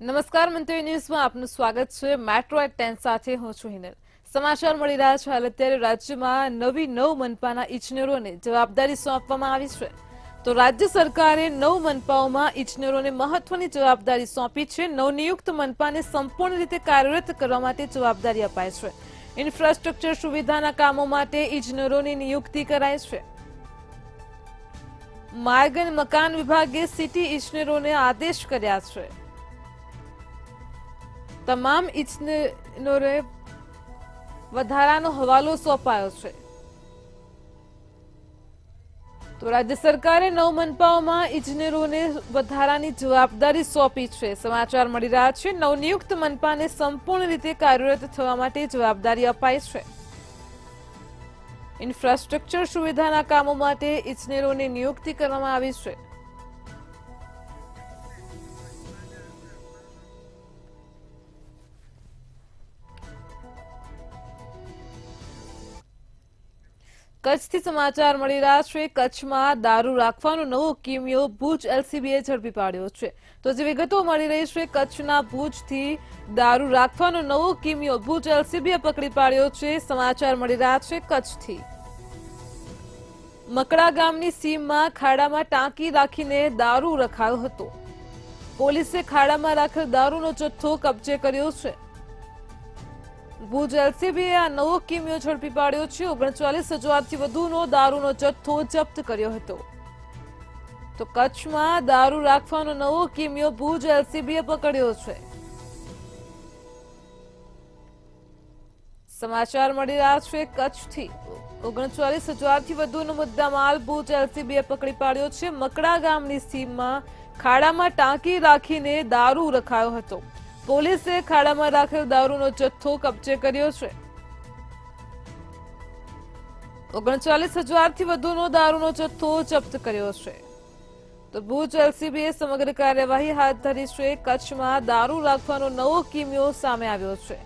નમસ્કાર મંતવ્ય ન્યૂઝમાં આપનું સ્વાગત છે। મેટ્રો એટ 10 સાથે હું છું હિનલ। સમાચાર મળી રહ્યા છે હાલ અત્યારે રાજ્યમાં નવી 9 મનપાના ઇજનેરોને જવાબદારી સોંપવામાં આવી છે। તો રાજ્ય સરકારે 9 મનપાઓમાં ઇજનેરોને મહત્વની જવાબદારી સોંપી છે। નવનિયુક્ત મનપાને સંપૂર્ણ રીતે કાર્યરત કરવા માટે જવાબદારી અપાઈ છે। ઇન્ફ્રાસ્ટ્રક્ચર સુવિધાના કામો માટે ઇજનેરોની નિયુક્તિ કરાઈ છે। માર્ગ અને મકાન વિભાગે સિટી ઇજનેરોને આદેશ કર્યા છે। તમામ ઇજનેરોને વધારાનો હવાલો સોંપાયો છે। તો રાજ્ય સરકારે 9 મનપાઓમાં ઇજનેરોને વધારાની જવાબદારી સોંપી છે। સમાચાર મળી રહ્યા છે નવનિયુક્ત મનપાને સંપૂર્ણ રીતે કાર્યરત થવા માટે જવાબદારી અપાઈ છે। ઇન્ફ્રાસ્ટ્રક્ચર સુવિધાના કામો માટે ઇજનેરોની નિયુક્તિ કરવામાં આવી છે। કચ્છથી સમાચાર મળી રહ્યા છે। કચ્છમાં દારૂ રાખવાનો નવો કિમિયો ભુજ એલસીબીએ ઝડપી પાડ્યો છે। તો જે વિગતો મળી રહી છે કચ્છના ભુજથી દારૂ રાખવાનો નવો કિમિયો ભુજ એલસીબીએ પકડી પાડ્યો છે। સમાચાર મળી રહ્યા છે કચ્છથી। મકડા ગામની સીમમાં ખાડામાં ટાંકી રાખીને દારૂ રખાયો હતો। પોલીસે ખાડામાં રાખેલ દારૂનો જથ્થો કબજે કર્યો છે। ભુજ એલસીબીએ આ નવો કિમિયો ઝડપી પાડ્યો છે। 39,000થી વધુનો દારૂનો જથ્થો જપ્ત કર્યો હતો। તો કચ્છમાં દારૂ રાખવાનો નવો કિમિયો ભુજ એલસીબીએ પકડ્યો છે। સમાચાર મળી રહ્યા છે કચ્છથી 39,000થી વધુનો મુદ્દામાલ ભુજ એલસીબીએ પકડી પાડ્યો છે। મકડા ગામની સીમમાં ખાડામાં ટાંકી રાખીને દારૂ રખાયો હતો। પોલીસે ખાડામાં રાખેલ દારૂનો જથ્થો કબજે કર્યો છે। 39,000થી વધુનો દારૂનો જથ્થો જપ્ત કર્યો છે। તો ભુજ એલસીબીએ સમગ્ર કાર્યવાહી હાથ ધરી છે। કચ્છમાં દારૂ રાખવાનો નવો કિમિયો સામે આવ્યો છે।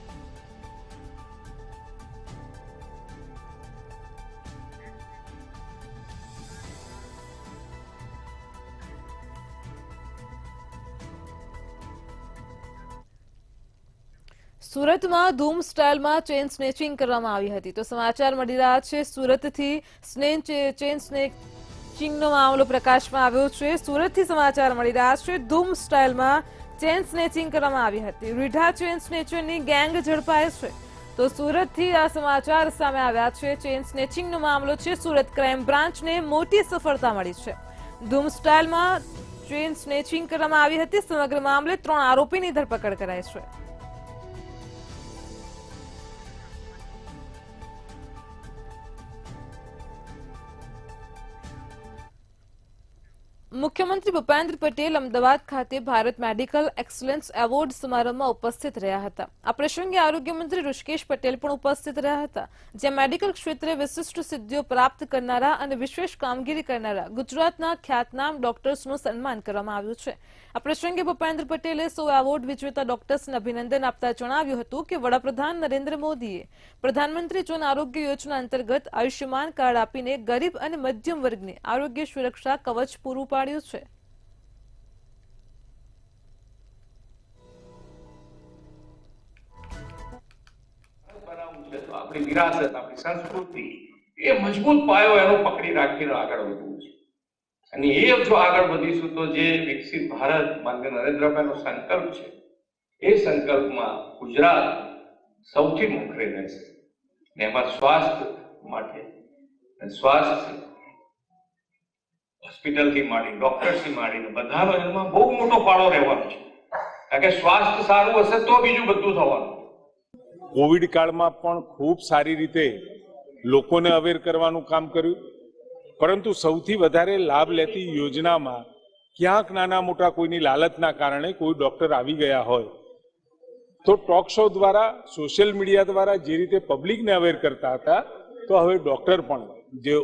સુરતમાં ધૂમ સ્ટાઇલમાં ચેન સ્નેચિંગ કરવામાં આવી હતી। તો સમાચાર મળી રહ્યા છે સુરતથી ચેન સ્નેચિંગનો મામલો પ્રકાશમાં આવ્યો છે। સુરતથી સમાચાર મળી રહ્યા છે ધૂમ સ્ટાઇલમાં ચેન સ્નેચિંગ કરવામાં આવી હતી। રીઢા ચેન સ્નેચરની ગેંગ ઝડપાય છે। તો સુરતથી આ સમાચાર સામે આવ્યા છે। ચેન સ્નેચિંગનો મામલો છે। સુરત ક્રાઇમ બ્રાન્ચને મોટી સફળતા મળી છે। ધૂમ સ્ટાઇલમાં ચેન સ્નેચિંગ કરવામાં આવી હતી। સમગ્ર મામલે 3 આરોપીની ધરપકડ કરાઈ છે। મુખ્યમંત્રી ભૂપેન્દ્ર પટેલ અમદાવાદ ખાતે ભારત મેડિકલ એક્સલન્સ એવોર્ડ સમારંભમાં ઉપસ્થિત રહ્યા હતા। આ પ્રસંગે આરોગ્ય મંત્રી ઋષિકેશ પટેલ પણ ઉપસ્થિત રહ્યા હતા। જ્યાં મેડિકલ ક્ષેત્રે વિશિષ્ટ સિદ્ધિઓ પ્રાપ્ત કરનારા અને વિશેષ કામગીરી કરનારા ગુજરાતના ખ્યાતનામ ડોક્ટર્સનું સન્માન કરવામાં આવ્યું છે। આ પ્રસંગે ભૂપેન્દ્ર પટેલે સૌ એવોર્ડ વિજેતા ડોક્ટર્સને અભિનંદન આપતા જણાવ્યું હતું કે વડાપ્રધાન નરેન્દ્ર મોદીએ પ્રધાનમંત્રી જન આરોગ્ય યોજના અંતર્ગત આયુષ્યમાન કાર્ડ આપીને ગરીબ અને મધ્યમ વર્ગને આરોગ્ય સુરક્ષા કવચ પૂરું પાડ્યું છે। આપણી વિરાસત આપણી સંસ્કૃતિ એ મજબૂત પાયો એનો પકડી રાખીને આગળ વધવું છે અને એ જો આગળ વધીશું તો જે વિકસિત ભારત માનનીય નરેન્દ્રભાઈનો સંકલ્પ છે એ સંકલ્પમાં ગુજરાત સૌથી મોખરે રહેશે ને એમાં સ્વાસ્થ્ય માટે સ્વાસ્થ્ય હોસ્પિટલથી માંડી ડોક્ટર્સથી માંડીને બધાનો એમાં બહુ મોટો ફાળો રહેવાનો છે કારણ કે સ્વાસ્થ્ય સારું હશે તો બીજું બધું થવાનું। કોવિડ કાળમાં પણ ખૂબ સારી રીતે લોકોને અવેર કરવાનું કામ કર્યું, પરંતુ સૌથી વધારે લાભ લેતી યોજનામાં ક્યાંક નાના મોટા કોઈની લાલચના કારણે કોઈ ડોક્ટર આવી ગયા હોય તો ટોક શો દ્વારા સોશિયલ મીડિયા દ્વારા જે રીતે પબ્લિકને અવેર કરતા હતા તો હવે ડોક્ટર પણ જે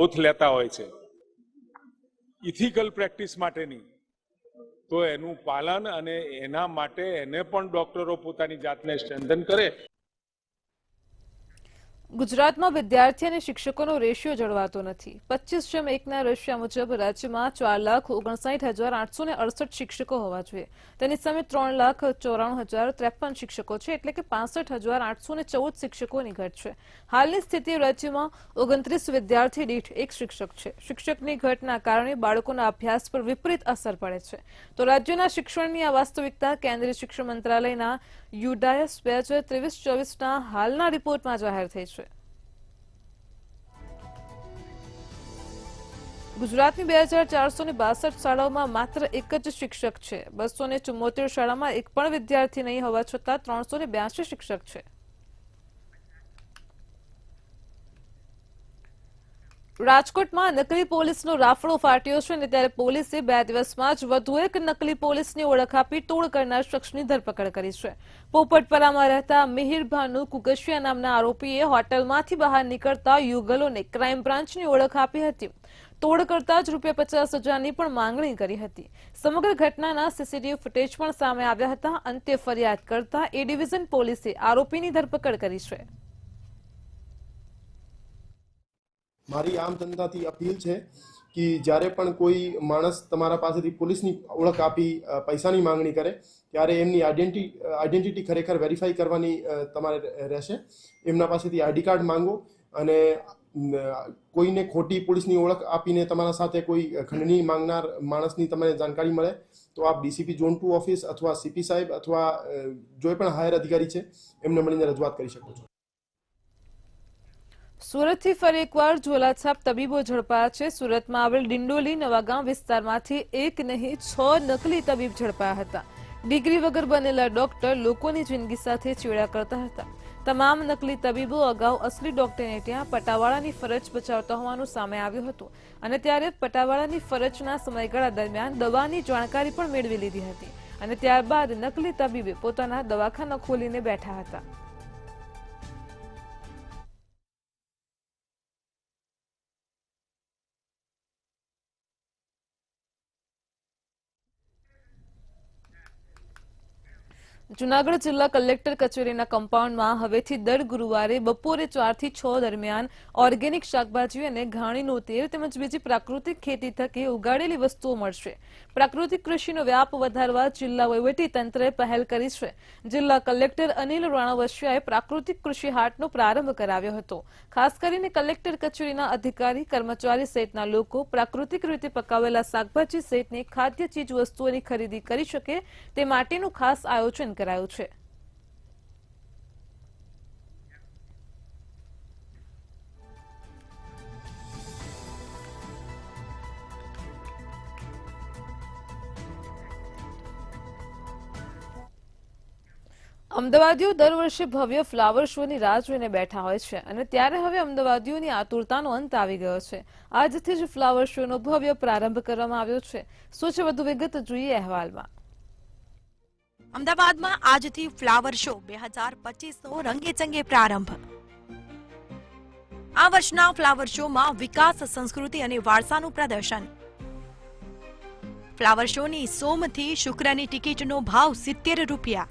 ઓથ લેતા હોય છે ઇથિકલ પ્રેક્ટિસ માટેની તો એનું પાલન અને એના માટે એને પણ ડોક્ટરો પોતાની જાતને સ્ટ્રેન્થન કરે। ગુજરાતમાં વિદ્યાર્થી અને શિક્ષકોનો રેશિયો જળવાતો નથી. 25:1ના રશિયા મુજબ રાજ્યમાં 4,59,868 શિક્ષકો હોવા જોઈએ. તેની સામે 3,94,053 શિક્ષકો છે, એટલે કે 65,814 શિક્ષકોની ઘટ છે. હાલની સ્થિતિ રાજ્યમાં 29 વિદ્યાર્થી દીઠ 1 શિક્ષક છે. શિક્ષકની ઘટના કારણે બાળકોના અભ્યાસ પર વિપરીત અસર પડે છે. તો રાજ્યના શિક્ષણની આ વાસ્તવિકતા કેન્દ્રીય શિક્ષણ મંત્રાલયના યુડાયસ 2023-24ના હાલના રિપોર્ટમાં જાહેર થઈ છે. ગુજરાતની 2,462 શાળાઓમાં માત્ર 1 જ શિક્ષક છે. 274 શાળામાં એક પણ વિદ્યાર્થી નહીં હોવા છતાં 382 શિક્ષક છે. રાજકોટમાં નકલી પોલીસનો રાફડો ફાટ્યો છે અને ત્યારે પોલીસે 2 દિવસમાં જ વધુ એક નકલી પોલીસની ઓળખ આપી તોડ કરનાર શખ્સની ધરપકડ કરી છે. પોપટપરામાં રહેતા મિહિર ભાનુ કુકશિયા નામના આરોપીએ હોટલમાંથી બહાર નીકળતા યુગલોને ક્રાઇમ બ્રાન્ચની ઓળખ આપી હતી. તોડ કરતા જ ₹50,000ની પણ માંગણી કરી હતી. સમગ્ર ઘટનાના સીસીટીવી ફૂટેજ પણ સામે આવ્યા હતા. અંતે ફરિયાદ કરતા એ ડિવિઝન પોલીસે આરોપીની ધરપકડ કરી છે. મારી આમ જનતાથી અપીલ છે કે જ્યારે પણ કોઈ માણસ તમારા પાસેથી પોલીસની ઓળખ આપી પૈસાની માંગણી કરે ત્યારે એમની આઈડેન્ટિટી ખરેખર વેરીફાઈ કરવાની તમારે રહેશે. એમના પાસેથી આઈડી કાર્ડ માંગો અને કોઈને ખોટી પોલીસની ઓળખ આપીને તમારા સાથે કોઈ ખંડણી માંગનાર માણસની તમને જાણકારી મળે તો આપ ડીસીપી ઝોન 2 ઓફિસ અથવા સીપી સાહેબ અથવા જે પણ હાયર અધિકારી છે એમને મળીને રજૂઆત કરી શકો છો. સુરતથી ફરી એકવાર ઝોલાછાપ તબીબો ઝડપાયા છે. સુરતમાં આવેલ ડિંડોલી નવાગામ વિસ્તારમાંથી 1 નહીં 6 નકલી તબીબ ઝડપાયા હતા. ડિગ્રી વગર બનેલા ડોક્ટર લોકોની જિંદગી સાથે ચેડા કરતા હતા. તમામ નકલી તબીબો અગાઉ અસલી ડોક્ટરને ત્યાં પટાવાળાની ફરજ બજાવતા હોવાનું સામે આવ્યું હતું અને ત્યારે પટાવાળાની ફરજના સમયગાળા દરમિયાન દવાની જાણકારી પણ મેળવી લીધી હતી અને ત્યારબાદ નકલી તબીબે પોતાના દવાખાના ખોલીને બેઠા હતા. જૂનાગઢ જિલ્લા કલેક્ટર કચેરીના કમ્પાઉન્ડમાં હવેથી દર ગુરુવારે બપોરે 4 થી 6 દરમિયાન ઓર્ગેનિક શાકભાજી અને ઘાણીનું તેલ તેમજ બીજી પ્રાકૃતિક ખેતી થકી ઉગાડેલી વસ્તુઓ મળશે. પ્રાકૃતિક કૃષિનો વ્યાપ વધારવા જિલ્લા વહીવટીતંત્રએ પહેલ કરી છે. જિલ્લા કલેક્ટર અનિલ રાણાવસિયાએ પ્રાકૃતિક કૃષિ હાટનો પ્રારંભ કરાવ્યો હતો. ખાસ કરીને કલેક્ટર કચેરીના અધિકારી કર્મચારી સહિતના લોકો પ્રાકૃતિક રીતે પકાવેલા શાકભાજી સહિતની ખાદ્ય ચીજ વસ્તુઓની ખરીદી કરી શકે તે માટેનું ખાસ આયોજન કરાયું છે. અમદાવાદીઓ દર વર્ષે ભવ્ય ફ્લાવર શોની રાહ જોઈને બેઠા હોય છે અને ત્યારે હવે અમદાવાદીઓની આતુરતાનો અંત આવી ગયો છે. આજથી જ ફ્લાવર શોનો ભવ્ય પ્રારંભ કરવામાં આવ્યો છે. શું છે વધુ વિગત જોઈએ અહેવાલમાં. અમદાવાદમાં આજથી ફ્લાવર શો 2025નો રંગેચંગે પ્રારંભ. આ વર્ષના ફ્લાવર શોમાં વિકાસ, સંસ્કૃતિ અને વારસાનું પ્રદર્શન. ફ્લાવર શોની સોમથી શુક્રની ટિકિટનો ભાવ ₹70.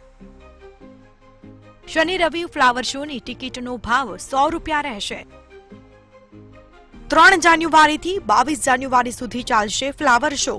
શનિ રવિ ફ્લાવર શોની ટિકિટનો ભાવ ₹100 રહેશે. 3 જાન્યુઆરીથી 22 જાન્યુઆરી સુધી ચાલશે ફ્લાવર શો.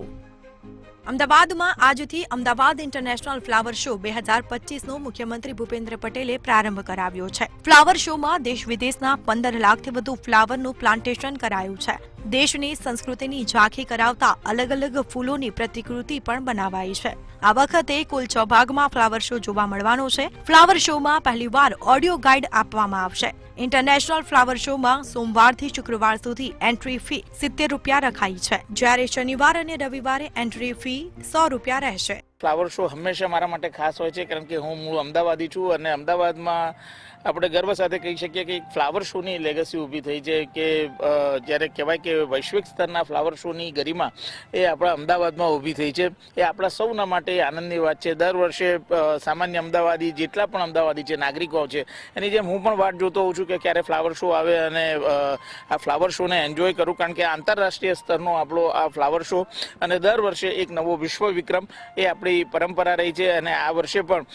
અમદાવાદમાં આજથી અમદાવાદ ઇન્ટરનેશનલ ફ્લાવર શો 2025નો મુખ્યમંત્રી ભૂપેન્દ્ર પટેલે પ્રારંભ કરાવ્યો છે. ફ્લાવર શોમાં દેશ વિદેશના 15 લાખથી વધુ ફ્લાવરનું પ્લાન્ટેશન કરાયું છે. દેશની સંસ્કૃતિની ઝાંખી કરાવતા અલગ અલગ ફૂલોની પ્રતિકૃતિ પણ બનાવાઈ છે. આ વખતે કુલ 6 ભાગમાં ફ્લાવર શો જોવા મળવાનો છે. ફ્લાવર શોમાં પહેલીવાર ઓડિયો ગાઈડ આપવામાં આવશે. ઇન્ટરનેશનલ ફ્લાવર શોમાં સોમવારથી શુક્રવાર સુધી એન્ટ્રી ફી ₹70 રખાઈ છે, જ્યારે શનિવાર અને રવિવારે એન્ટ્રી ફી ₹100 રહેશે. ફ્લાવર શો હંમેશા મારા માટે ખાસ હોય છે, કારણ કે હું મૂળ અમદાવાદી છું અને અમદાવાદમાં આપણે ગર્વ સાથે કહી શકીએ કે ફ્લાવર શોની લેગસી ઊભી થઈ છે કે જ્યારે કહેવાય કે વૈશ્વિક સ્તરના ફ્લાવર શોની ગરિમા એ આપણા અમદાવાદમાં ઊભી થઈ છે. એ આપણા સૌના માટે આનંદની વાત છે. દર વર્ષે સામાન્ય અમદાવાદી જેટલા પણ અમદાવાદી છે, નાગરિકો છે, એની જેમ હું પણ વાટ જોતો હોઉં છું કે ક્યારે ફ્લાવર શો આવે અને આ ફ્લાવર શોને એન્જોય કરું, કારણ કે આંતરરાષ્ટ્રીય સ્તરનો આપણો આ ફ્લાવર શો અને દર વર્ષે એક નવો વિશ્વ વિક્રમ એ આપણે આપણી પરંપરા રહી છે અને આ વર્ષે પણ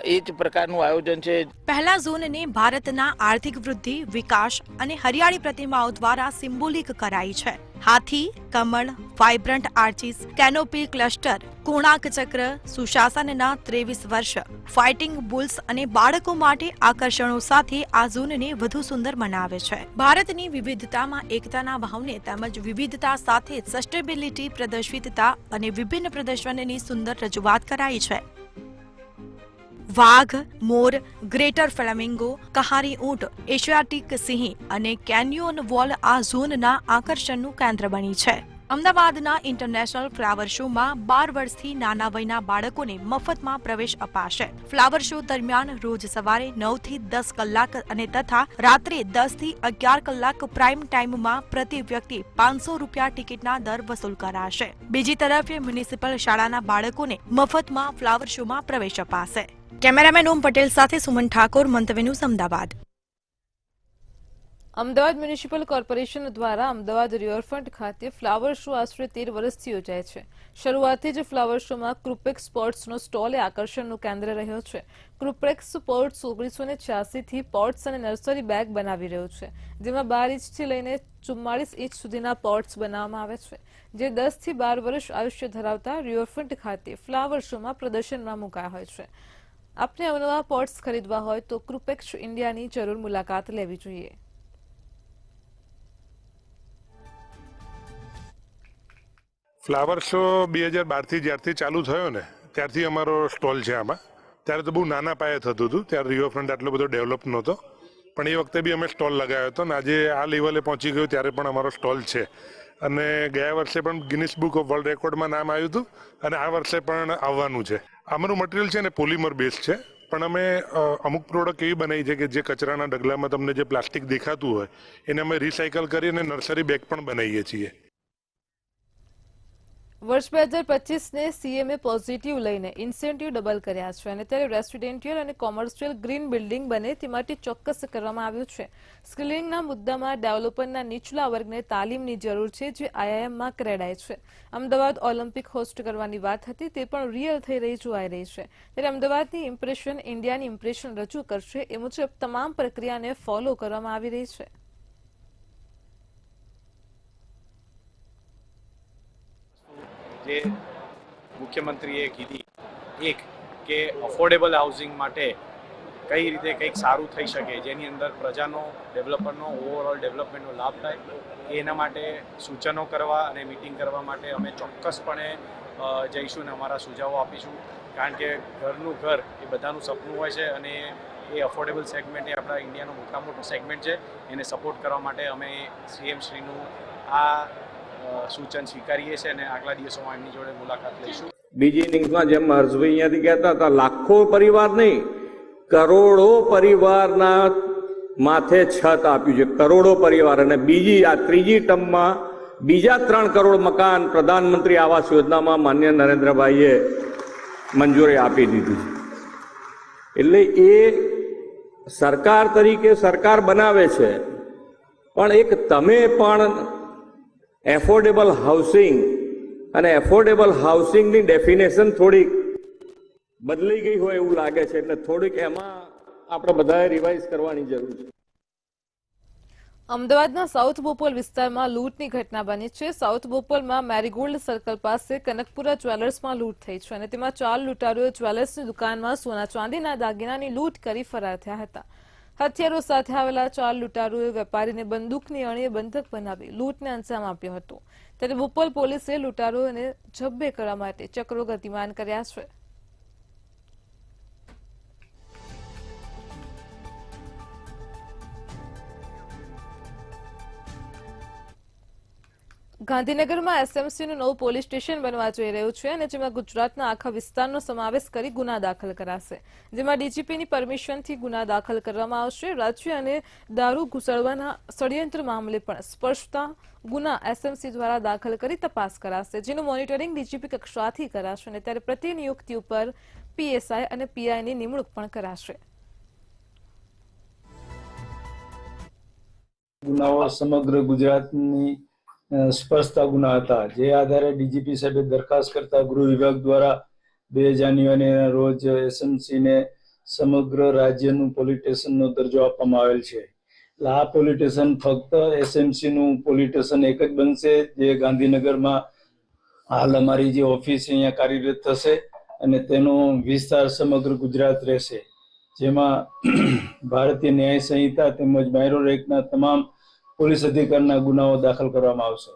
એ જ પ્રકારનું આયોજન છે. પહેલા ઝોનને ભારતના આર્થિક વૃદ્ધિ, વિકાસ અને હરિયાળી પ્રતિમાઓ દ્વારા સિમ્બોલિક કરાઈ છે. હાથી, કમળ, વાઇબ્રન્ટ આર્ચીસ, કેનોપી ક્લસ્ટર, કોણાર્ક ચક્ર, સુશાસનના 23 વર્ષ, ફાઇટિંગ બુલ્સ અને બાળકો માટે આકર્ષણો સાથે આ ઝોનને વધુ સુંદર બનાવે છે. ભારતની વિવિધતામાં એકતાના ભાવને તેમજ વિવિધતા સાથે સસ્ટેનેબિલિટી પ્રદર્શિતતા અને વિભિન્ન પ્રદર્શનની સુંદર રજૂઆત કરાઈ છે. વાઘ, મોર, ગ્રેટર ફ્લેમિંગો, કહારી ઊંટ, એશિયાટિક સિંહ અને કેન્યોન વોલ આ ઝોનના આકર્ષણનું કેન્દ્ર બની છે. અમદાવાદના ઇન્ટરનેશનલ ફ્લાવર શોમાં 12 વર્ષથી નાના વયના બાળકોને મફતમાં પ્રવેશ અપાશે. ફ્લાવર શો દરમિયાન રોજ સવારે 9 થી 10 કલાક અને તથા રાત્રે 10 થી 11 કલાક પ્રાઇમ ટાઈમમાં પ્રતિ વ્યક્તિ ₹500 ટિકિટના દર વસૂલ કરાશે. બીજી તરફ મ્યુનિસિપલ શાળાના બાળકોને મફતમાં ફ્લાવર શોમાં પ્રવેશ અપાશે. કેમેરામેન ઓમ પટેલ સાથે સુમન ઠાકોર, મંતવ્ય news, Ahmedabad. Ahmedabad municipal corporation દ્વારા અમદાવાદ રિવરફ્રન્ટ ખાતે ફ્લાવર શો આશરે 13 વર્ષથી યોજાય છે. શરૂઆતથી જ ફ્લાવર શોમાં ક્રુપેક્સ પોટ્સનો સ્ટોલ એ આકર્ષણનું કેન્દ્ર રહ્યો છે. ક્રુપેક્સ પોટ્સ 1986થી પોટ્સ અને નર્સરી બેગ બનાવી રહ્યું છે, જેમાં 12 ઇંચથી લઈને 44 ઇંચ સુધીના પોટ્સ બનાવવામાં આવે છે, જે 10 થી 12 વર્ષ આયુષ્ય ધરાવતા રિવરફ્રન્ટ ખાતે ફ્લાવર શોમાં પ્રદર્શનમાં મુકાયા હોય છે. આપને અવનવા પોટ્સ ખરીદવા હોય તો ક્રુપેક્સ ઇન્ડિયાની જરૂર મુલાકાત લેવી જોઈએ. ફ્લાવર શો 2012થી જ્યારથી ચાલુ થયો ને ત્યારથી અમારો સ્ટોલ છે આમાં. ત્યારે તો બહુ નાના પાયે થતું હતું, ત્યારે રિવરફ્રન્ટ આટલો બધો ડેવલપ નહોતો, પણ એ વખતે બી અમે સ્ટોલ લગાવ્યો હતો ને આજે આ લેવલે પહોંચી ગયો ત્યારે પણ અમારો સ્ટોલ છે. અને ગયા વર્ષે પણ ગિનિસ બુક ઓફ વર્લ્ડ રેકોર્ડમાં નામ આવ્યું હતું અને આ વર્ષે પણ આવવાનું છે. અમારું મટીરિયલ છે ને પોલિમર બેઝ છે, પણ અમે અમુક પ્રોડક્ટ એવી બનાવી છે કે જે કચરાના ડગલામાં તમને જે પ્લાસ્ટિક દેખાતું હોય એને અમે રિસાયકલ કરી અને નર્સરી બેગ પણ બનાવીએ છીએ. વર્ષ 2025ને સીએમએ પોઝિટિવ લઈને ઇન્સેન્ટિવ ડબલ કર્યા છે અને ત્યારે રેસિડેન્શિયલ અને કોમર્શિયલ ગ્રીન બિલ્ડિંગ બને તે માટે ચોક્કસ કરવામાં આવ્યું છે. સ્કિલિંગના મુદ્દામાં ડેવલપરના નીચલા વર્ગને તાલીમની જરૂર છે, જે આઈઆઈએમમાં કરેડાય છે. અમદાવાદ ઓલિમ્પિક હોસ્ટ કરવાની વાત હતી, તે પણ રિયલ થઈ રહી જોવાઈ રહી છે. ત્યારે અમદાવાદની ઇમ્પ્રેશન ઇન્ડિયાની ઇમ્પ્રેશન રજૂ કરશે, એ મુજબ તમામ પ્રક્રિયાને ફોલો કરવામાં આવી રહી છે. જે મુખ્યમંત્રીએ કીધી એક કે અફોર્ડેબલ હાઉસિંગ માટે કઈ રીતે કંઈક સારું થઈ શકે, જેની અંદર પ્રજાનો, ડેવલપરનો, ઓવરઓલ ડેવલપમેન્ટનો લાભ થાય, એના માટે સૂચનો કરવા અને મિટિંગ કરવા માટે અમે ચોક્કસપણે જઈશું અને અમારા સુઝાવો આપીશું. કારણ કે ઘરનું ઘર એ બધાનું સપનું હોય છે અને એ અફોર્ડેબલ સેગમેન્ટ એ આપણા ઇન્ડિયાનો મોટામાં મોટો સેગમેન્ટ છે. એને સપોર્ટ કરવા માટે અમે સીએમ શ્રીનું આ સૂચન સ્વીકારીએ છીએ અને આગલા દિવસોમાં એમની જોડે મુલાકાત લઈશું. બીજી ઇનિંગ્સમાં જેમ હર્ષભાઈ અહીંયાથી કહેતા હતા, લાખો પરિવાર નહીં, કરોડો પરિવારના માથે છત આપ્યું છે, કરોડો પરિવાર. અને બીજી આ ત્રીજી ટર્મમાં બીજા 3 કરોડ મકાન પ્રધાનમંત્રી આવાસ યોજનામાં માન્ય નરેન્દ્રભાઈએ મંજૂરી આપી દીધી છે. એટલે એ સરકાર તરીકે સરકાર બનાવે છે, પણ એક તમે પણ એફોર્ડેબલ હાઉસિંગ અને એફોર્ડેબલ હાઉસિંગની ડેફિનેશન થોડીક બદલાઈ ગઈ હોય એવું લાગે છે, એટલે થોડીક એમાં આપણે બધાએ રિવાઇઝ કરવાની જરૂર છે. અમદાવાદના સાઉથ બોપલ વિસ્તારમાં લૂંટની ઘટના બની છે. સાઉથ બોપલમાં મેરીગોલ્ડ સર્કલ પાસે કનકપુરા જ્વેલર્સમાં લૂંટ થઈ છે અને તેમાં 4 લૂંટારુઓએ જ્વેલર્સની દુકાનમાં સોના ચાંદીના દાગીનાની લૂંટ કરી ફરાર થયા હતા. હથિયારો સાથે આવેલા 4 લૂંટારુઓએ વેપારીને બંદૂકની અણીએ બંધક બનાવી લૂંટને અંજામ આપ્યો હતો. ત્યારે બોપલ પોલીસે લૂંટારુઓને જબ્બે કરવા માટે ચક્રો ગતિમાન કર્યા છે. ગાંધીનગરમાં એસએમસીનું નવું પોલીસ સ્ટેશન બનવા જઈ રહ્યું છે અને જેમાં ગુજરાતના આખા વિસ્તારનો સમાવેશ કરી ગુના દાખલ કરાશે, જેમાં ડીજીપીની પરમિશનથી ગુના દાખલ કરવામાં આવશે. રાજ્ય અને દારૂ ઘુસાડવાના ષડયંત્ર મામલે પણ સ્પર્શતા ગુના એસએમસી દ્વારા દાખલ કરી તપાસ કરાશે, જેનું મોનિટરિંગ ડીજીપી કક્ષાથી કરાશે અને ત્યારે પ્રતિનિયુક્તિ ઉપર પીએસઆઈ અને પીઆઈની નિમણૂક પણ કરાશે. ગુનાઓ સમગ્ર ગુજરાતની સ્પર્શતા ગુના હતા, જે આધારે ડીજીપી સાહેબે દરખાસ્ત કરતા ગૃહ વિભાગ દ્વારા 2 જાન્યુઆરીના રોજ એસએમસીને સમગ્ર રાજ્યનું પોલીસ સ્ટેશનનો દરજ્જો આપવામાં આવેલ છે. એટલે આ પોલીસ સ્ટેશન ફક્ત એસએમસીનું પોલીસ સ્ટેશન એક જ બનશે, જે ગાંધીનગરમાં હાલ અમારી જે ઓફિસ અહીંયા કાર્યરત થશે અને તેનો વિસ્તાર સમગ્ર ગુજરાત રહેશે, જેમાં ભારતીય ન્યાય સંહિતા તેમજ માઇનોર એક્ટના તમામ પોલીસ અધિકારના ગુનાઓ દાખલ કરવામાં આવશે.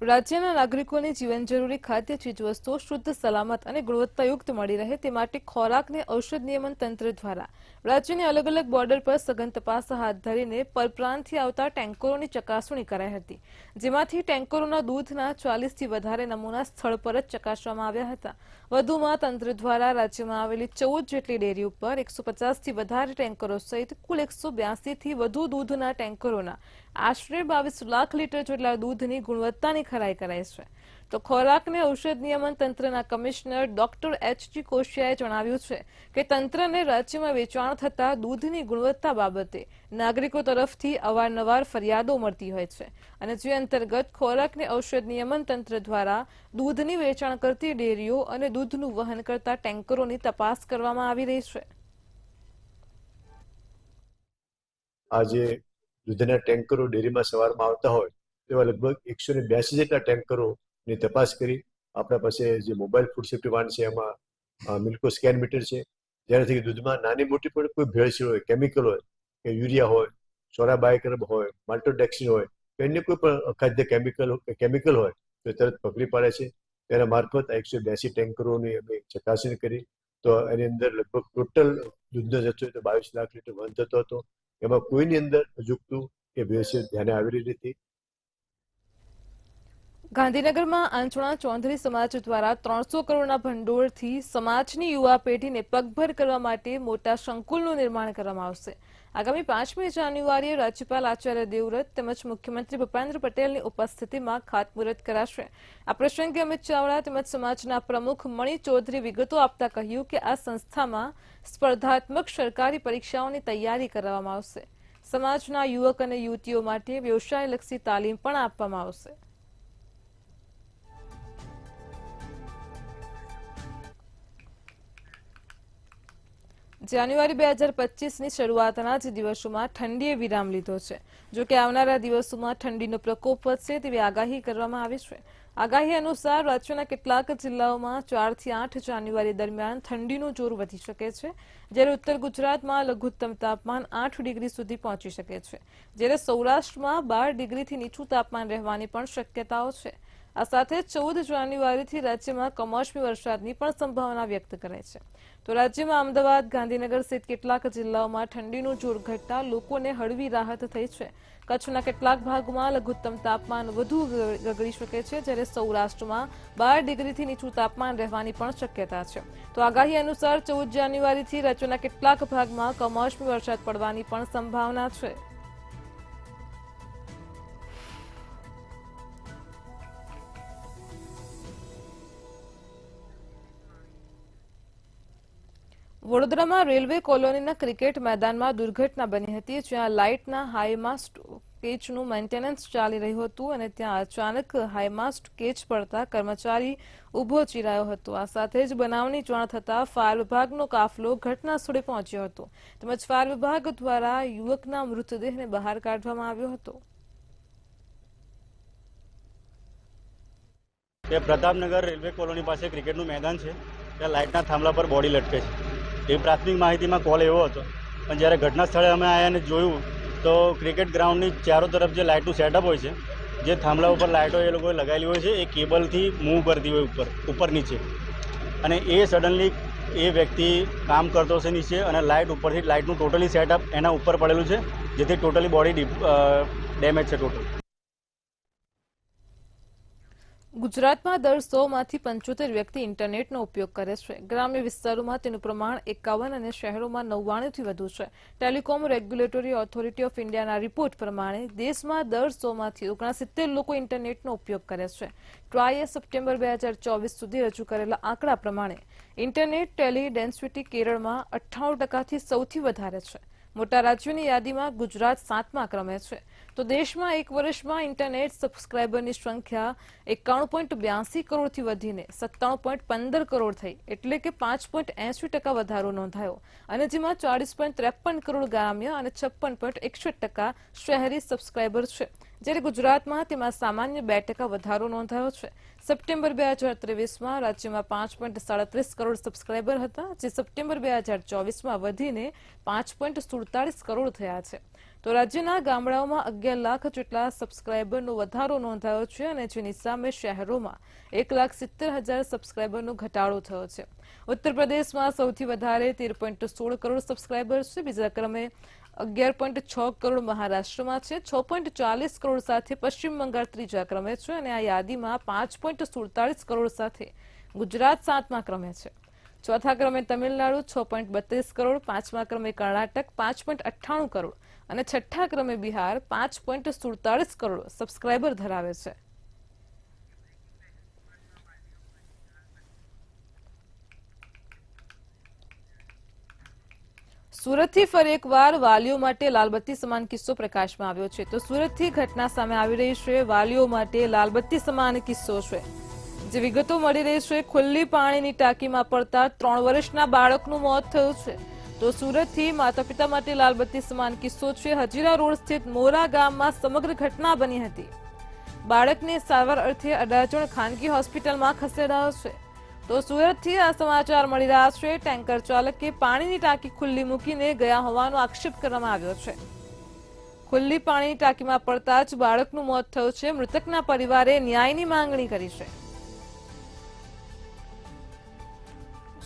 રાજ્યના નાગરિકોને જીવન જરૂરી ખાદ્ય ચીજવસ્તુઓ શુદ્ધ, સલામત અને ગુણવત્તાયુક્ત મળી રહે તે માટે ખોરાક અને ઔષધ નિયમન તંત્ર દ્વારા રાજ્યની અલગ અલગ બોર્ડર પર સઘન તપાસ હાથ ધરીને પરપ્રાંતથી આવતા ટેન્કરોની ચકાસણી કરાઈ હતી, જેમાંથી ટેન્કરોના દૂધના 40થી વધારે નમૂના સ્થળ પર જ ચકાસવામાં આવ્યા હતા. વધુમાં તંત્ર દ્વારા રાજ્યમાં આવેલી 14 જેટલી ડેરી ઉપર 150થી વધારે ટેન્કરો સહિત કુલ 182થી વધુ દૂધના ટેન્કરોના આશરે 22 લાખ લીટર જેટલા દૂધની ગુણવત્તાની ખરાઈ કરાઈ છે. તો ખોરાક અને ઔષધ નિયમન તંત્રના કમિશનર ડોક્ટર એચ.જી. કોશિયાએ જણાવ્યું છે કે તંત્રને રાજ્યમાં વેચાણ થતા દૂધની ગુણવત્તા બાબતે નાગરિકો તરફથી અવારનવાર ફરિયાદો મળતી હોય છે અને જે અંતર્ગત ખોરાક અને ઔષધ નિયમન તંત્ર દ્વારા દૂધની વેચાણ કરતી ડેરીઓ અને દૂધનું વહન કરતા ટેન્કરોની તપાસ કરવામાં આવી રહી છે. આજે દૂધના ટેન્કરો ડેરીમાં સવારમાં આવતા હોય તેવા લગભગ 182 જેટલા ટેન્કરોની તપાસ કરી આપણા પાસે જે મોબાઈલ ફૂડ સેફ્ટી વાન છે એમાં મિલ્કો સ્કેન મીટર છે, જેનાથી દૂધમાં નાની મોટી પણ કોઈ ભેળસેળ હોય, કેમિકલ હોય કે યુરિયા હોય, સોરા બાયકર્બ હોય, માલ્ટોડેક્સિન હોય કે અન્ય કોઈ પણ અખાદ્ય કેમિકલ હોય તો તરત પકડી પાડે છે. તેના મારફત 182 ટેન્કરોની અમે ચકાસણી કરી તો એની અંદર લગભગ ટોટલ દૂધનો જથ્થો 22 લાખ લીટર વહન થતો હતો. એમાં કોઈની અંદર અજુગતું કે ભેળસેળ ધ્યાને આવેલી નથી. ગાંધીનગરમાં આંચણા ચૌધરી સમાજ દ્વારા 300 કરોડના ભંડોળથી સમાજની યુવા પેઢીને પગભર કરવા માટે મોટા સંકુલનું નિર્માણ કરવામાં આવશે. આગામી 5મી જાન્યુઆરીએ રાજ્યપાલ આચાર્ય દેવવ્રત તેમજ મુખ્યમંત્રી ભૂપેન્દ્ર પટેલની ઉપસ્થિતિમાં ખાતમુહૂર્ત કરાશે. આ પ્રસંગે અમિત ચાવડા તેમજ સમાજના પ્રમુખ મણિ ચૌધરી વિગતો આપતા કહ્યું કે આ સંસ્થામાં સ્પર્ધાત્મક સરકારી પરીક્ષાઓની તૈયારી કરવામાં આવશે. સમાજના યુવક અને યુવતીઓ માટે વ્યવસાયલક્ષી તાલીમ પણ આપવામાં આવશે. જાન્યુઆરી 2025ની શરૂઆતના જ દિવસોમાં ઠંડીએ વિરામ લીધો છે. જો કે આવનારા દિવસોમાં ઠંડીનો પ્રકોપ વધશે તેવી આગાહી કરવામાં આવી છે. આગાહી અનુસાર રાજ્યના કેટલાક જિલ્લાઓમાં 4 થી 8 જાન્યુઆરી દરમિયાન ઠંડીનું જોર વધી શકે છે, જ્યારે ઉત્તર ગુજરાતમાં લઘુત્તમ તાપમાન 8 ડિગ્રી સુધી પહોંચી શકે છે, જ્યારે સૌરાષ્ટ્રમાં 12 ડિગ્રીથી નીચું તાપમાન રહેવાની પણ શક્યતાઓ છે. આ સાથે 14 જાન્યુઆરીથી રાજ્યમાં કમોસમી વરસાદની પણ સંભાવના વ્યક્ત કરાઈ છે. તો રાજ્યમાં અમદાવાદ, ગાંધીનગર સહિત કેટલાક જિલ્લાઓમાં ઠંડીનું જોર ઘટતા લોકોને હળવી રાહત થઈ છે. કચ્છના કેટલાક ભાગોમાં લઘુત્તમ તાપમાન વધુ ગગડી શકે છે, જ્યારે સૌરાષ્ટ્રમાં 12 ડિગ્રીથી નીચું તાપમાન રહેવાની પણ શક્યતા છે. તો આગાહી અનુસાર 14 જાન્યુઆરીથી રાજ્યના કેટલાક ભાગમાં કમોસમી વરસાદ પડવાની પણ સંભાવના છે. વડોદરામાં રેલવે કોલોનીના ક્રિકેટ મેદાનમાં દુર્ઘટના બની હતી, જ્યાં લાઇટના હાઈમાસ્ટ કેચનું મેન્ટેનન્સ ચાલી રહ્યું હતું અને ત્યાં અચાનક હાઈમાસ્ટ કેચ પડતા કર્મચારી ઊભો ચીરાયો હતો. આ સાથે જ બનાવની જાણ થતાં ફાયર વિભાગનો કાફલો ઘટના સ્થળે પહોંચ્યો હતો તેમજ ફાયર વિભાગ દ્વારા યુવકના મૃતદેહને બહાર કાઢવામાં આવ્યો હતો. પ્રતાપનગર રેલવે કોલોની પાસે ક્રિકેટનું મેદાન છે, ત્યાં લાઇટના થાંભલા પર બોડી લટકે છે. એ પ્રાથમિક માહિતીમાં કોલ એવો હતો, પણ જ્યારે ઘટના સ્થળે અમે આવ્યા અને જોયું તો ક્રિકેટ ગ્રાઉન્ડની ચારો તરફ જે લાઇટનું સેટઅપ હોય છે, જે થાંભલા ઉપર લાઇટો એ લોકોએ લગાવેલી હોય છે, એ કેબલથી મૂવ કરતી હોય ઉપર નીચે, અને એ સડનલી એ વ્યક્તિ કામ કરતો હશે નીચે અને લાઇટ ઉપરથી લાઇટનું ટોટલી સેટઅપ એના ઉપર પડેલું છે, જેથી ટોટલી બોડી ડેમેજ છે ટોટલ. ગુજરાતમાં દર 100માંથી 75 વ્યક્તિ ઇન્ટરનેટનો ઉપયોગ કરે છે. ગ્રામ્ય વિસ્તારોમાં તેનું પ્રમાણ 51 અને શહેરોમાં 99થી વધુ છે. ટેલિકોમ રેગ્યુલેટરી ઓથોરિટી ઓફ ઇન્ડિયાના રિપોર્ટ પ્રમાણે દેશમાં દર 100માંથી 69 લોકો ઇન્ટરનેટનો ઉપયોગ કરે છે. ટ્રાઈએ સપ્ટેમ્બર 2024 સુધી રજૂ કરેલા આંકડા પ્રમાણે ઇન્ટરનેટ ટેલી ડેન્સિટી કેરળમાં 98%થી સૌથી વધારે છે. મોટા રાજ્યોની યાદીમાં ગુજરાત 7મા ક્રમે છે. તો દેશમાં એક વર્ષમાં ઇન્ટરનેટ સબસ્ક્રાઇબરની સંખ્યા 91.82 કરોડથી વધીને 97.15 કરોડ થઈ, એટલે કે 5.80% વધારો નોંધાયો અને જેમાં 40.53 કરોડ ગ્રામ્ય અને 56.61% શહેરી સબસ્ક્રાઇબર છે, જ્યારે ગુજરાતમાં તેમાં સામાન્ય 2% વધારો નોંધાયો છે. સપ્ટેમ્બર 2023માં રાજ્યમાં 5.37 કરોડ સબસ્ક્રાઇબર હતા, જે સપ્ટેમ્બર 2024માં વધીને 5.47 કરોડ થયા છે. તો રાજ્યના ગામડાઓમાં 11 લાખ જેટલા સબસ્ક્રાઇબરનો વધારો નોંધાયો છે અને જેની સામે શહેરોમાં 1,70,000 સબસ્ક્રાઇબરનો ઘટાડો થયો છે. ઉત્તર પ્રદેશમાં સૌથી વધારે 13.16 કરોડ સબસ્ક્રાઇબર છે, બીજા ક્રમે 11.6 કરોડ મહારાષ્ટ્રમાં છે, 6.40 કરોડ સાથે પશ્ચિમ બંગાળ ત્રીજા ક્રમે છે અને આ યાદીમાં 5.47 કરોડ સાથે ગુજરાત 7મા ક્રમે છે. ચોથા ક્રમે તમિલનાડુ 6.32 કરોડ, પાંચમા ક્રમે કર્ણાટક 5.98 કરોડ અને છઠ્ઠા ક્રમે બિહાર 5.47 કરોડ સબસ્ક્રાઇબર ધરાવે છે. સુરતથી ફરી એકવાર વાલીઓ માટે લાલબત્તી સમાન કિસ્સો પ્રકાશમાં આવ્યો છે. તો સુરતથી ઘટના સામે આવી રહી છે. વાલીઓ માટે લાલબત્તી સમાન કિસ્સો છે. જે વિગતો મળી રહી છે, ખુલ્લી પાણીની ટાંકીમાં પડતા 3 વર્ષના બાળકનું મોત થયું છે. તો સુરતથી માતા પિતા માટે લાલબત્તી સમાન કિસ્સો છે. હજીરા રોડ સ્થિત મોરા ગામમાં સમગ્ર ઘટના બની હતી. બાળકને સારવાર અર્થે અડાજણ ખાનગી હોસ્પિટલમાં ખસેડાયો છે. તો સુરતથી આ સમાચાર મળી રહ્યા છે. ટેન્કર ચાલકે પાણીની ટાંકી ખુલ્લી મૂકીને ગયા હોવાનો આક્ષેપ કરવામાં આવ્યો છે. ખુલ્લી પાણીની ટાંકીમાં પડતા જ બાળકનું મોત થયું છે. મૃતકના પરિવારે ન્યાયની માંગણી કરી છે.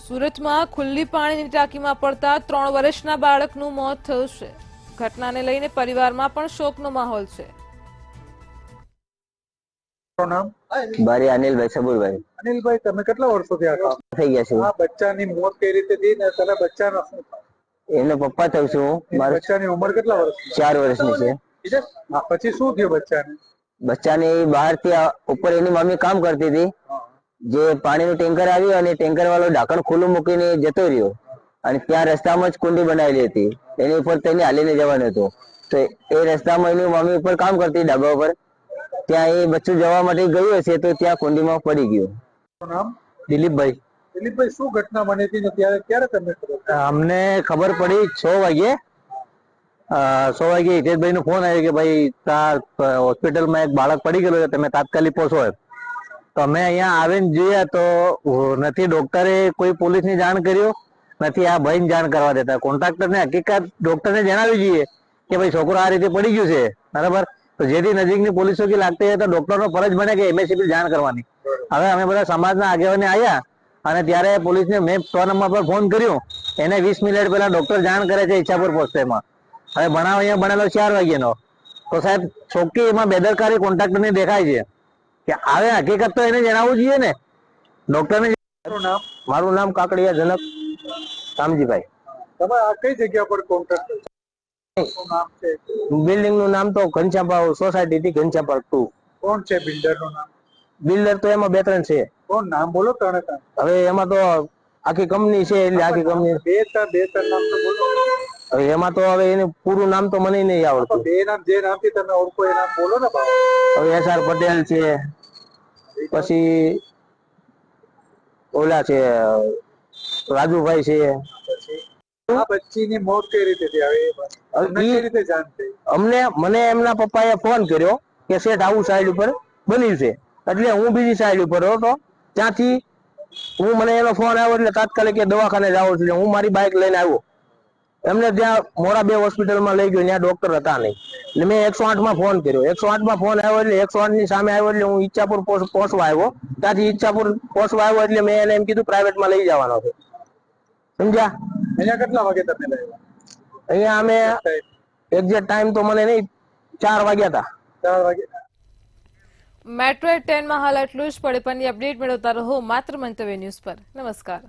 સુરતમાં ખુલ્લી પાણીની ટાંકીમાં પડતા 3 વર્ષના બાળકનું મોત થયું છે. ઘટનાને લઈને પરિવારમાં પણ શોકનો માહોલ છે. બારી અનિલભાઈ સબુરભાઈ. અનિલભાઈ, તમે કેટલા વર્ષોથી આ કામ થઈ ગયા છે? આ બચ્ચાની મોત કઈ રીતે થઈ ને તને બચ્ચાનો શું થયું? એનો પપ્પા થયું છું. એની બચ્ચાની ઉંમર કેટલા વર્ષની? 4 વર્ષની છે. હા, પછી શું થયું બચ્ચાને? બચ્ચાની બહારથી ઉપર એની મમ્મી કામ કરતી હતી. જે પાણીનું ટેન્કર આવ્યું અને ટેન્કર વાળો ઢાંકણ ખુલ્લું મૂકીને જતો રહ્યો અને ત્યાં રસ્તામાં જ કુંડી બનાવેલી હતી. એની ઉપર તેને હાલીને જવાનું હતું. તો એ રસ્તામાં એની મમ્મી ઉપર કામ કરતી ડાબા ઉપર. ત્યાં એ બચ્ચું જવા માટે ગયું હશે તો ત્યાં કુંડીમાં પડી ગયું. નામ? દિલીપભાઈ. દિલીપભાઈ, શું ઘટના બની હતી ને ત્યારે ક્યારે તમને ખબર? અમને ખબર પડી 6 વાગે. 6 વાગે હિતેશભાઈ નો ફોન આવ્યો કે ભાઈ હોસ્પિટલમાં એક બાળક પડી ગયેલું છે, તમે તાત્કાલિક પહોંચો. તો અમે અહીંયા આવીને જોઈએ તો નથી ડોક્ટરે કોઈ પોલીસની જાણ કર્યો, નથી આ ભાઈને જાણ કરવા દેતા. કોન્ટ્રાક્ટરને હકીકત ડોક્ટરને જણાવી જોઈએ કે ભાઈ છોકરો આ રીતે પડી ગયું છે, બરાબર. તો જેથી નજીકની પોલીસ ચોકી લાગતી હોય તો ડોક્ટરનો ફરજ બને કે એમએસસીબી જાણ કરવાની. હવે અમે બધા સમાજના આગેવાને આવ્યા અને ત્યારે પોલીસને મેં 100 નંબર પર ફોન કર્યો. એને 20 મિનિટ પહેલા ડોક્ટર જાણ કરે છે ઈચ્છાપુર પોસ્ટેમાં. હવે બનાવ અહીંયા બનેલો 4 વાગ્યાનો. તો સાહેબ ચોખ્ખી એમાં બેદરકારી કોન્ટ્રાક્ટરની દેખાય છે કે હવે હકીકત તો એને જણાવવું જોઈએ ને ડોક્ટરને. મારું નામ કાકડિયા જનક રામજીભાઈ. તમે આ કઈ જગ્યા પર કોન્ટ્રાક્ટર? બિલ્ડિંગ નું નામ તો ઘનશ્યામ સોસાયટી થી ઘનશ્યામ 2. કોણ છે બિલ્ડર નું નામ? બિલ્ડર તો એમાં 2-3 છે. કોણ નામ બોલો? હવે એમાં તો આખી કંપની છે એટલે આખી કંપની બે નામ તો બોલો. હવે એમાં તો હવે એનું પૂરું નામ તો મને નહીં આવડતું. બે નામ જે નામથી તમે ઓળખો એ નામ બોલો ને. હવે SR પટેલ છે, પછી ઓલા છે રાજુભાઈ છે. આ બચ્ચીની મોત કઈ રીતે થઈ? મને એમના પપ્પાએ ફોન કર્યો કે શેઠ આવું સાઈડ ઉપર બન્યું છે, એટલે હું બીજી સાઈડ ઉપર હતો. ત્યાંથી મને એનો ફોન આવ્યો એટલે તાત્કાલિક દવાખાને જાવ છું. હું મારી બાઇક લઈને આવ્યો. એમને ત્યાં મોરા 2 હોસ્પિટલમાં લઈ ગયો, ત્યાં ડોક્ટર હતા નહીં. એટલે મેં 108માં ફોન કર્યો. 108માં ફોન આવ્યો એટલે 108ની સામે આવ્યો એટલે હું ઈચ્છાપુર પહોંચવા આવ્યો. ત્યાંથી ઈચ્છાપુર પહોંચવા આવ્યો એટલે મેં એને એમ કીધું પ્રાઇવેટમાં લઈ જવાનો છે. સમજ્યા? અહીંયા કેટલા વાગે તમે લાવ્યા? અહીંયા અમે એક્ઝેક્ટ ટાઈમ તો મને નહીં, 4 વાગ્યા હતા. 4 વાગે. મેટ્રો 10 માં હાલ એટલું જ. પડે પણની અપડેટ મેળવતા રહો માત્ર મંતવ્ય ન્યૂઝ પર. નમસ્કાર.